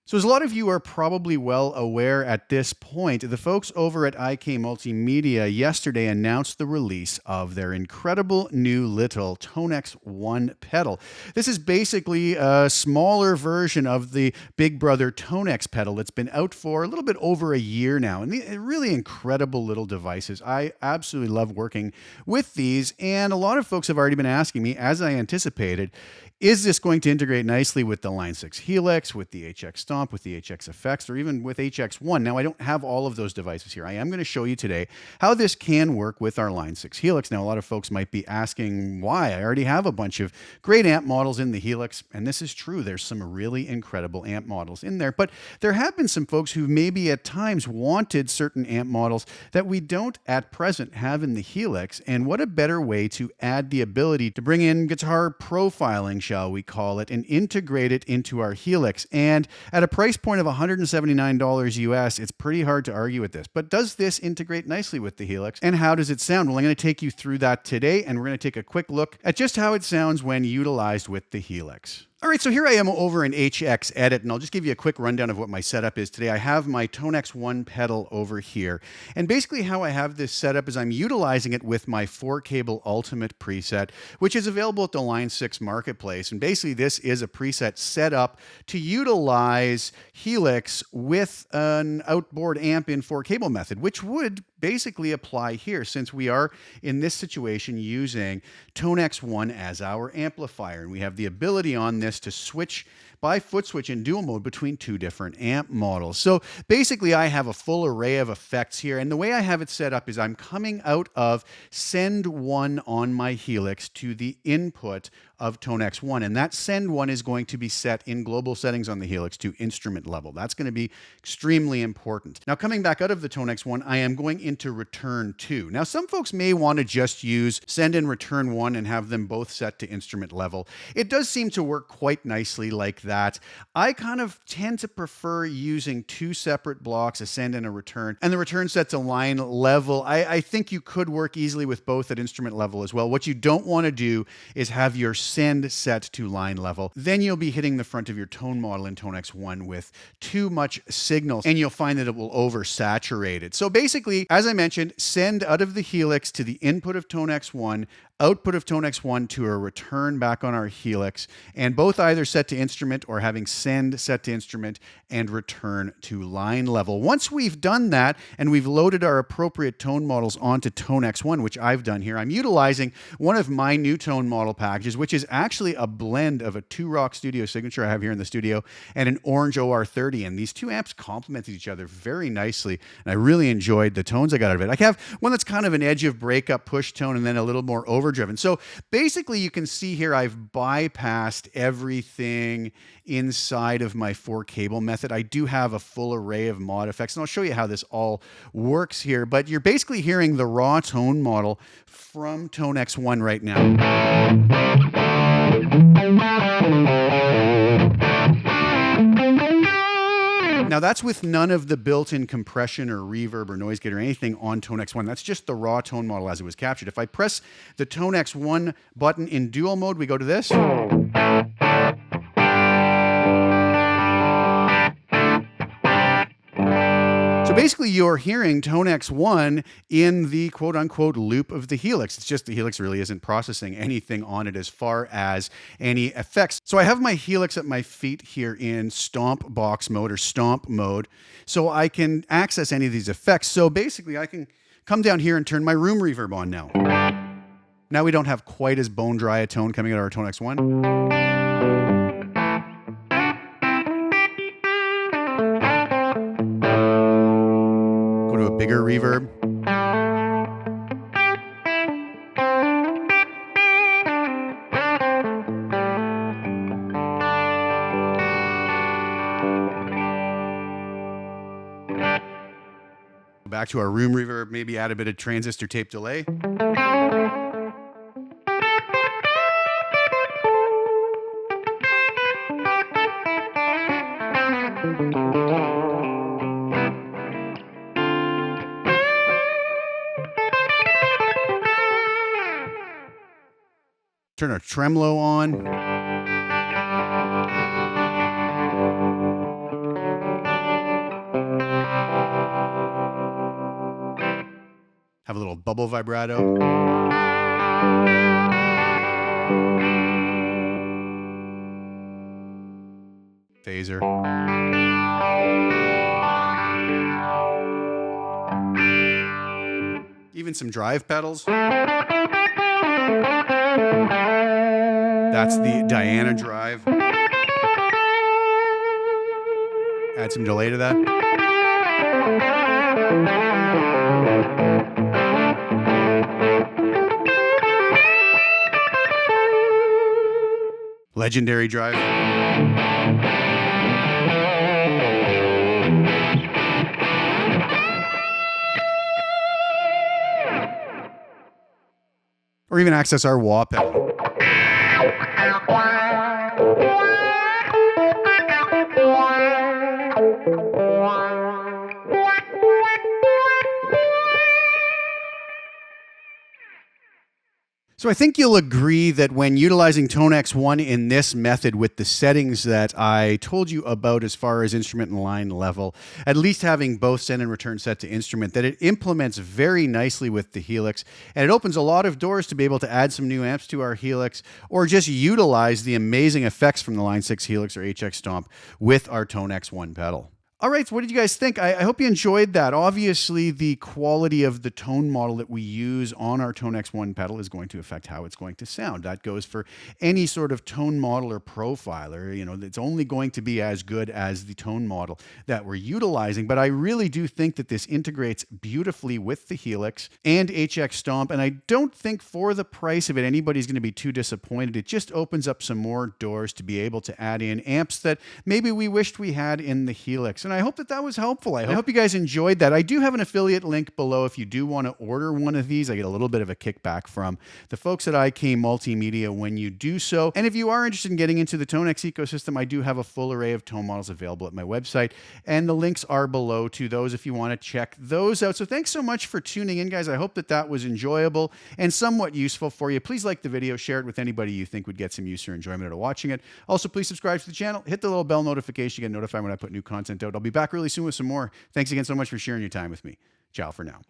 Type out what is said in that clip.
So as a lot of you are probably well aware at this point, the folks over at IK Multimedia yesterday announced the release of their incredible new little TONEX ONE pedal. This is basically a smaller version of the Big Brother TONEX pedal that's been out for a little bit over a year now. And really incredible little devices. I absolutely love working with these. And a lot of folks have already been asking me, as I anticipated, is this going to integrate nicely with the Line 6 Helix, with the HX Stomp, with the HX Effects, or even with HX One? Now, I don't have all of those devices here. I am going to show you today how this can work with our Line 6 Helix. Now, a lot of folks might be asking why. I already have a bunch of great amp models in the Helix, and this is true. There's some really incredible amp models in there, but there have been some folks who maybe at times wanted certain amp models that we don't at present have in the Helix, and what a better way to add the ability to bring in guitar profiling, shall we call it, and integrate it into our Helix. And at a price point of $179 US, it's pretty hard to argue with this. But does this integrate nicely with the Helix? And how does it sound? Well, I'm going to take you through that today, and we're going to take a quick look at just how it sounds when utilized with the Helix. All right, so here I am over in HX Edit, and I'll just give you a quick rundown of what my setup is today. I have my TONEX ONE pedal over here, and basically how I have this set up is I'm utilizing it with my 4-cable Ultimate preset, which is available at the Line 6 Marketplace. And basically this is a preset set up to utilize Helix with an outboard amp in 4-cable method, which would basically apply here since we are in this situation using TONEX ONE as our amplifier, and we have the ability on this to switch by foot switch in dual mode between two different amp models. So basically I have a full array of effects here, and the way I have it set up is I'm coming out of send 1 on my Helix to the input of TONEX ONE, and that send 1 is going to be set in global settings on the Helix to instrument level. That's going to be extremely important. Now coming back out of the TONEX ONE, I am going into return 2. Now some folks may want to just use send and return 1 and have them both set to instrument level. It does seem to work quite nicely like that. I kind of tend to prefer using two separate blocks, a send and a return, and the return set to line level. I think you could work easily with both at instrument level as well. What you don't want to do is have your send set to line level. Then you'll be hitting the front of your tone model in TONEX ONE with too much signal, and you'll find that it will oversaturate it. So basically, as I mentioned, send out of the Helix to the input of TONEX ONE, output of TONEX ONE to a return back on our Helix, and both either set to instrument or having send set to instrument and return to line level. Once we've done that and we've loaded our appropriate tone models onto TONEX ONE, which I've done here, I'm utilizing one of my new tone model packages, which is actually a blend of a 2-Rock Studio Signature I have here in the studio and an Orange OR30, and these two amps complemented each other very nicely, and I really enjoyed the tones I got out of it. I have one that's kind of an edge of breakup push tone and then a little more overdriven. So basically you can see here I've bypassed everything inside of my 4-cable method. I do have a full array of mod effects, and I'll show you how this all works here, but you're basically hearing the raw tone model from TONEX ONE right now. Now that's with none of the built-in compression or reverb or noise gate or anything on TONEX ONE. That's just the raw tone model as it was captured. If I press the TONEX ONE button in dual mode, we go to this. So basically you're hearing TONEX ONE in the quote-unquote loop of the Helix. It's just the Helix really isn't processing anything on it as far as any effects. So I have my Helix at my feet here in Stomp box mode or Stomp mode, so I can access any of these effects. So basically I can come down here and turn my room reverb on now. Now we don't have quite as bone dry a tone coming out of our TONEX ONE. To a bigger reverb. Back to our room reverb, maybe add a bit of transistor tape delay. Turn our tremolo on. Have a little bubble vibrato. Phaser. Even some drive pedals. That's the Diana drive. Add some delay to that. Legendary drive. Or even access our wah pedal. So I think you'll agree that when utilizing TONEX ONE in this method with the settings that I told you about as far as instrument and line level, at least having both send and return set to instrument, that it implements very nicely with the Helix, and it opens a lot of doors to be able to add some new amps to our Helix, or just utilize the amazing effects from the Line 6 Helix or HX Stomp with our TONEX ONE pedal. All right, so what did you guys think? I hope you enjoyed that. Obviously, the quality of the tone model that we use on our TONEX ONE pedal is going to affect how it's going to sound. That goes for any sort of tone model or profiler. You know, it's only going to be as good as the tone model that we're utilizing. But I really do think that this integrates beautifully with the Helix and HX Stomp. And I don't think for the price of it, anybody's going to be too disappointed. It just opens up some more doors to be able to add in amps that maybe we wished we had in the Helix. And I hope that that was helpful. I hope you guys enjoyed that. I do have an affiliate link below if you do want to order one of these. I get a little bit of a kickback from the folks at IK Multimedia when you do so. And if you are interested in getting into the TONEX ecosystem, I do have a full array of tone models available at my website. And the links are below to those if you want to check those out. So thanks so much for tuning in, guys. I hope that that was enjoyable and somewhat useful for you. Please like the video, share it with anybody you think would get some use or enjoyment out of watching it. Also, please subscribe to the channel, hit the little bell notification to get notified when I put new content out. I'll be back really soon with some more. Thanks again so much for sharing your time with me. Ciao for now.